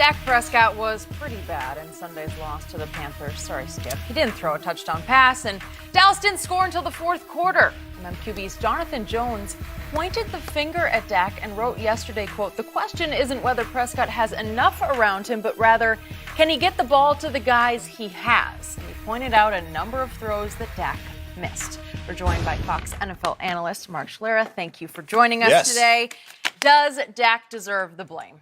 Dak Prescott was pretty bad in Sunday's loss to the Panthers. Sorry, Skip. He didn't throw a touchdown pass, and Dallas didn't score until the fourth quarter. MMQB's Jonathan Jones pointed the finger at Dak and wrote yesterday, quote, "The question isn't whether Prescott has enough around him, but rather, can he get the ball to the guys he has?" And he pointed out a number of throws that Dak missed. We're joined by Fox NFL analyst Mark Schlereth. Thank you for joining us today. Does Dak deserve the blame?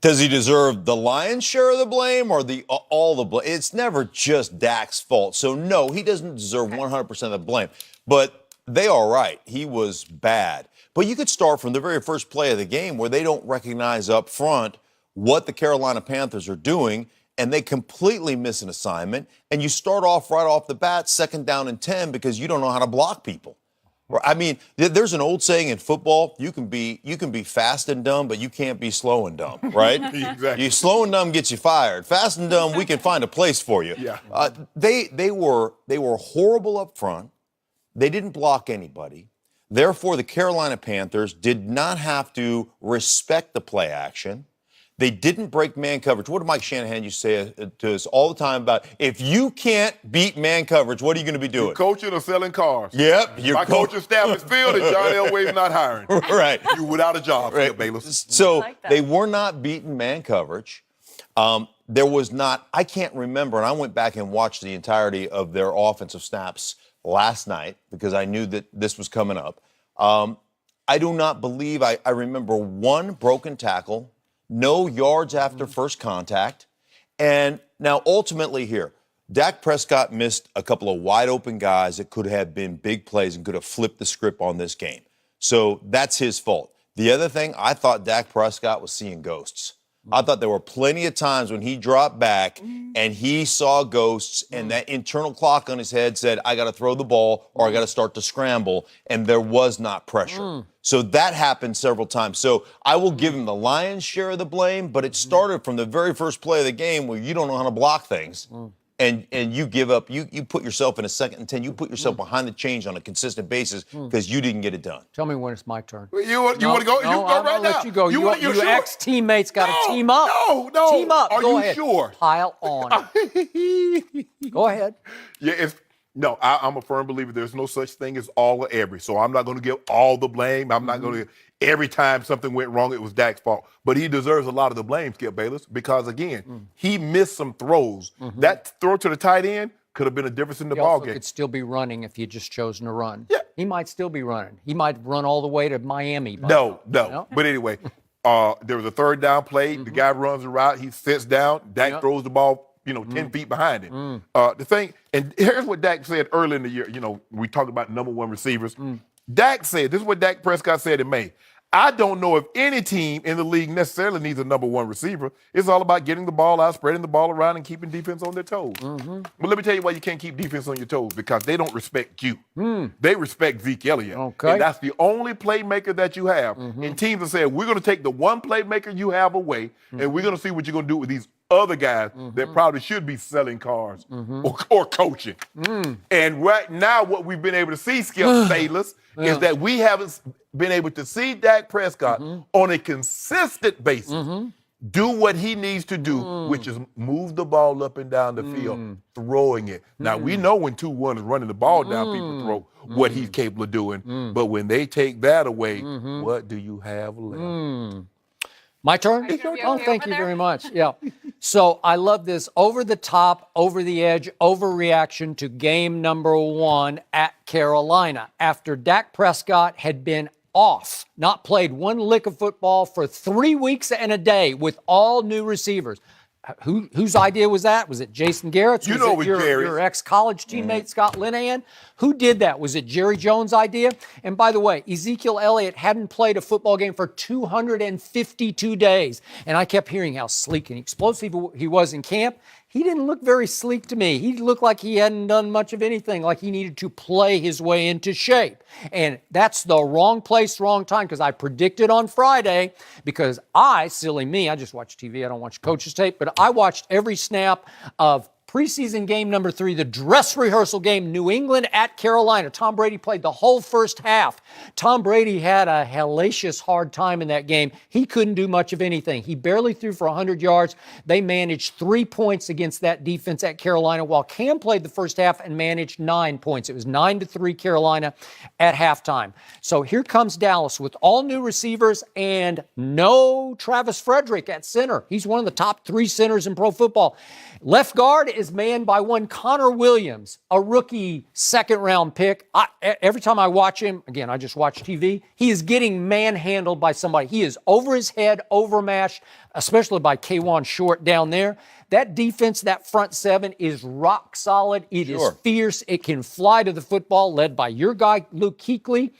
Does he deserve the lion's share of the blame or all the blame? It's never just Dak's fault. So, no, he doesn't deserve 100% of the blame. But they are right. He was bad. But you could start from the very first play of the game where they don't recognize up front what the Carolina Panthers are doing, and they completely miss an assignment. And you start off right off the bat, 2nd down and 10, because you don't know how to block people. I mean, there's an old saying in football, you can be fast and dumb, but you can't be slow and dumb, right? Exactly. You slow and dumb gets you fired. Fast and dumb, we can find a place for you. Yeah. They were horrible up front. They didn't block anybody. Therefore, the Carolina Panthers did not have to respect the play action. They didn't break man coverage. What did Mike Shanahan used to say to us all the time about, if you can't beat man coverage, what are you going to be doing? You're coaching or selling cars. Yep. My coaching staff is filled and John Elway's not hiring. Right. You're without a job, Right. Skip Bayless. So like that. they were not beating man coverage. There was not, I can't remember, and I went back and watched the entirety of their offensive snaps last night because I knew that this was coming up. I do not believe I remember one broken tackle, no yards after first contact. And now ultimately here, Dak Prescott missed a couple of wide open guys that could have been big plays and could have flipped the script on this game. So that's his fault. The other thing, I thought Dak Prescott was seeing ghosts. I thought there were plenty of times when he dropped back and he saw ghosts and that internal clock on his head said, I got to throw the ball or I got to start to scramble, and there was not pressure. So that happened several times. So I will give him the lion's share of the blame, but it started from the very first play of the game where you don't know how to block things. And you give up, you put yourself in a 2nd and 10, you put yourself behind the chains on a consistent basis because you didn't get it done. Tell me when it's my turn. You want to go? You go I'm right gonna now. let you go. You sure? ex-teammates got to team up. No. Team up. Are Go you ahead. sure? Pile on. Go ahead. Yeah, I'm a firm believer there's no such thing as all or every. So I'm not going to give all the blame. I'm not going to every time something went wrong, it was Dak's fault. But he deserves a lot of the blame, Skip Bayless, because, again, he missed some throws. That throw to the tight end could have been a difference in the He ball also game. could still be running if he had just chosen to run. Yeah. He might still be running. He might run all the way to Miami. No. No? But anyway, there was a 3rd down play. The guy runs the route. He sits down. Dak throws the ball, 10 feet behind him. The thing, and here's what Dak said early in the year. We talked about number 1 receivers. Dak said, this is what Dak Prescott said in May. I don't know if any team in the league necessarily needs a number 1 receiver. It's all about getting the ball out, spreading the ball around, and keeping defense on their toes. But let me tell you why you can't keep defense on your toes, because they don't respect you. They respect Zeke Elliott. Okay. And that's the only playmaker that you have. And teams are saying, we're going to take the one playmaker you have away, and we're going to see what you're going to do with these other guys that probably should be selling cars or coaching. And right now, what we've been able to see, Skip Bayless, is that we haven't been able to see Dak Prescott on a consistent basis do what he needs to do, which is move the ball up and down the field, throwing it. Now, we know when 2-1 is running the ball down, people throw what he's capable of doing. But when they take that away, what do you have left? My turn? Oh, thank you very much. Yeah. So I love this over the top, over the edge, overreaction to game number 1 at Carolina. After Dak Prescott had been off, not played one lick of football for 3 weeks and a day with all new receivers. Whose idea was that? Was it Jason Garrett's? You know it was your, Jerry's. your ex-college teammate, Scott Linehan? Who did that? Was it Jerry Jones' idea? And by the way, Ezekiel Elliott hadn't played a football game for 252 days. And I kept hearing how sleek and explosive he was in camp. He didn't look very sleek to me. He looked like he hadn't done much of anything, like he needed to play his way into shape. And that's the wrong place, wrong time, because I predicted on Friday, because silly me, I just watch TV, I don't watch coach's tape, but I watched every snap of Preseason game number 3, the dress rehearsal game, New England at Carolina. Tom Brady played the whole first half. Tom Brady had a hellacious hard time in that game. He couldn't do much of anything. He barely threw for 100 yards. They managed 3 points against that defense at Carolina, while Cam played the first half and managed 9 points. It was 9-3 Carolina at halftime. So here comes Dallas with all new receivers and no Travis Frederick at center. He's one of the top 3 centers in pro football. Left guard is manned by one Connor Williams, a rookie second-round pick. Every time I watch him, again, I just watch TV, he is getting manhandled by somebody. He is over his head, overmatched, especially by K'Wan Short down there. That defense, that front 7 is rock solid. It is fierce. It can fly to the football, led by your guy, Luke Kuechly.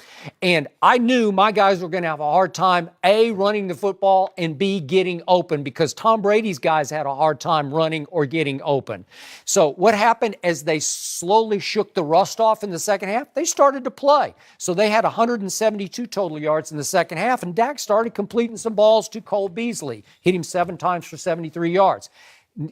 And I knew my guys were going to have a hard time, A, running the football, and B, getting open, because Tom Brady's guys had a hard time running or getting open. So what happened as they slowly shook the rust off in the second half? They started to play. So they had 172 total yards in the second half, and Dak started completing some balls to Cole Beasley. Hit him 7 times for 73 yards.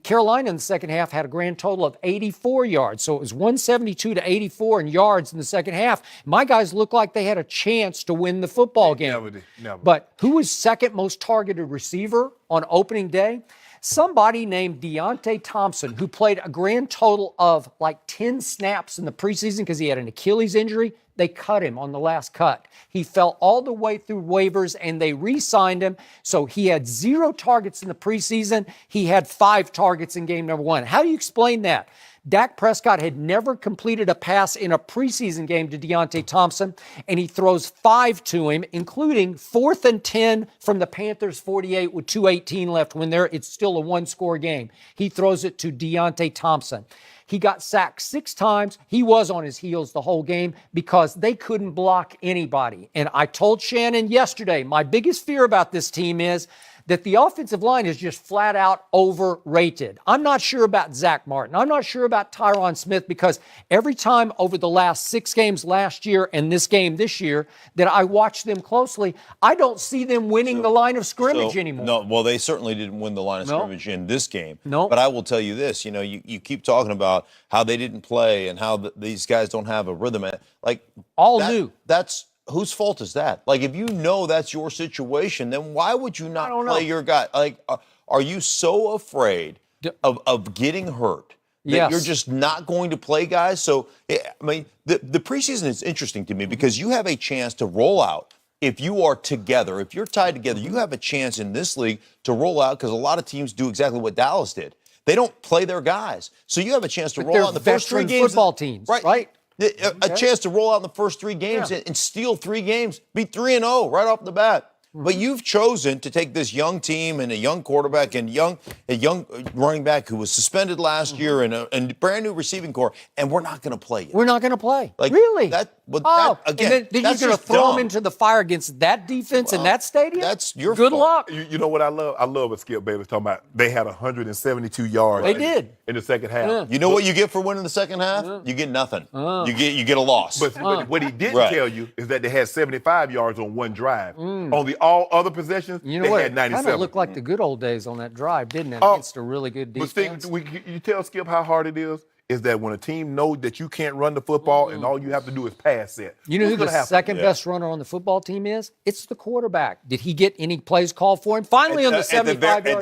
Carolina in the second half had a grand total of 84 yards. So it was 172 to 84 in yards in the second half. My guys looked like they had a chance to win the football game. Never. But who was second most targeted receiver on opening day? Somebody named Deontay Thompson, who played a grand total of like 10 snaps in the preseason because he had an Achilles injury. They cut him on the last cut. He fell all the way through waivers, and they re-signed him. So he had 0 targets in the preseason. He had 5 targets in game number 1. How do you explain that? Dak Prescott had never completed a pass in a preseason game to Deontay Thompson, and he throws 5 to him, including 4th and 10 from the Panthers' 48 with 2:18 left when it's still a 1-score game. He throws it to Deontay Thompson. He got sacked 6 times. He was on his heels the whole game because they couldn't block anybody. And I told Shannon yesterday, my biggest fear about this team is that the offensive line is just flat out overrated. I'm not sure about Zach Martin. I'm not sure about Tyron Smith, because every time over the last 6 games last year and this game this year that I watch them closely, I don't see them winning the line of scrimmage anymore. No, well, they certainly didn't win the line of scrimmage in this game. No. But I will tell you this, you keep talking about how they didn't play and how these guys don't have a rhythm. Like, new. That's whose fault is that? Like, if you know that's your situation, then why would you not play your guy? Like, are you so afraid of getting hurt that you're just not going to play guys? So, I mean, the preseason is interesting to me because you have a chance to roll out. If you are together, if you're tied together, you have a chance in this league to roll out, because a lot of teams do exactly what Dallas did. They don't play their guys. So you have a chance to roll out in the first 3 games. Football teams, right? A chance to roll out in the first 3 games and steal 3 games, be 3-0 right off the bat. But you've chosen to take this young team and a young quarterback and a young running back who was suspended last year and a brand new receiving core, and we're not going to play you. We're not going to play. Like, really? Again, and then you're going to throw them into the fire against that defense in that stadium? That's your Good fault. luck. You know what I love? I love what Skip Bayless talking about. They had 172 yards. They did. In the second half. You know what you get for winning the second half? You get nothing. You get a loss. But what he didn't tell you is that they had 75 yards on 1 drive. On the all other possessions, you know they what? had 97. Kind of looked like the good old days on that drive, didn't it? Against a really good defense. But you tell Skip how hard it is that when a team knows that you can't run the football and all you have to do is pass it. You know who the second best runner on the football team is? It's the quarterback. Did he get any plays called for him? Finally, on the 75-yard drive. At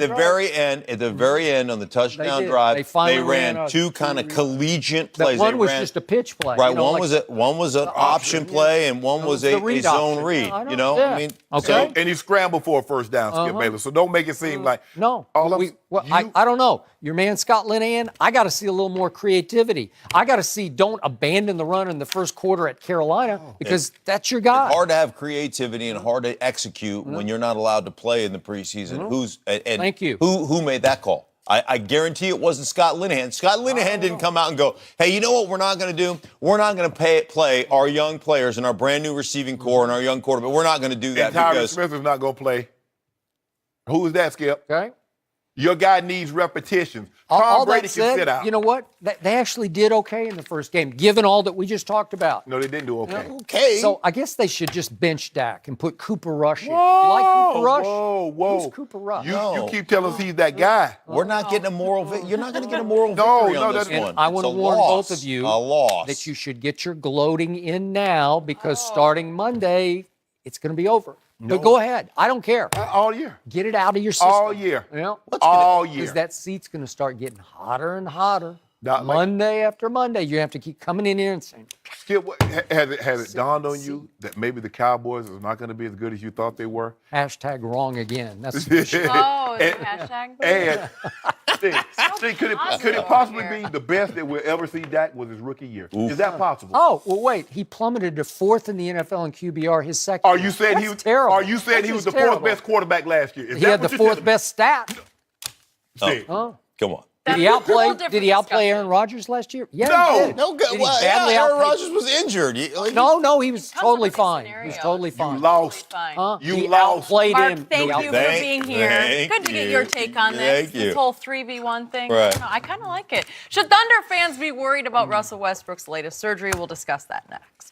the very end on the touchdown drive, they ran 2 kind of collegiate plays. One was just a pitch play. Right, one was an option play and one was a zone read. I mean, and he scrambled for a first down, Skip Bayless. So don't make it seem like I don't know. Your man Scott Linehan, I got to see a little more creativity. I got to see don't abandon the run in the first quarter at Carolina, because that's your guy. It's hard to have creativity and hard to execute when you're not allowed to play in the preseason. Thank you. Who made that call? I guarantee it wasn't Scott Linehan. Scott Linehan didn't come out and go, hey, you know what we're not going to do? We're not going to play our young players and our brand new receiving core and our young quarterback. We're not going to do that. And Tyron Smith is not going to play. Who is that, Skip? Okay. Your guy needs repetitions. All Tom Brady that can said, sit out. you know what? They actually did okay in the first game, given all that we just talked about. No, they didn't do okay. Okay. So I guess they should just bench Dak and put Cooper Rush in. You like Cooper Rush? Whoa. Who's Cooper Rush? You keep telling us he's that guy. We're not getting a moral victory. You're not going to get a moral No, victory on no, this that's- one. I want to It's a warn loss. both of you A loss. that you should get your gloating in now because starting Monday, it's going to be over. But go ahead. I don't care. All year. Get it out of your system. All year. Yeah. All year. Because that seat's going to start getting hotter and hotter. Not like- Monday after Monday, you have to keep coming in here and saying, Skip, has it dawned on you that maybe the Cowboys are not going to be as good as you thought they were? hashtag wrong again. That's Oh, is it hashtag? And see, could it possibly be the best that we'll ever see Dak was his rookie year? Is that possible? Oh, well, wait. He plummeted to 4th in the NFL in QBR his second Are year. you saying That's he was terrible? Are you saying That's he was just the fourth terrible. best quarterback last year? Is He that had the what you're 4th telling me? best stat. See, Huh? Come on. Did he That's a outplay? whole different Did he outplay discussion. Aaron Rodgers last year? Yeah, No. he did. No good. Did he Well, badly Aaron outplay- Rodgers was injured. No, he was Comes totally with a fine. scenario. He was totally fine. you lost. Fine. Huh? You he lost. outplayed Mark, him. thank He you for Thank- being here. thank Good to get you. your take on this. Thank you. This whole 3v1 thing. Right. I kind of like it. Should Thunder fans be worried about Russell Westbrook's latest surgery? We'll discuss that next.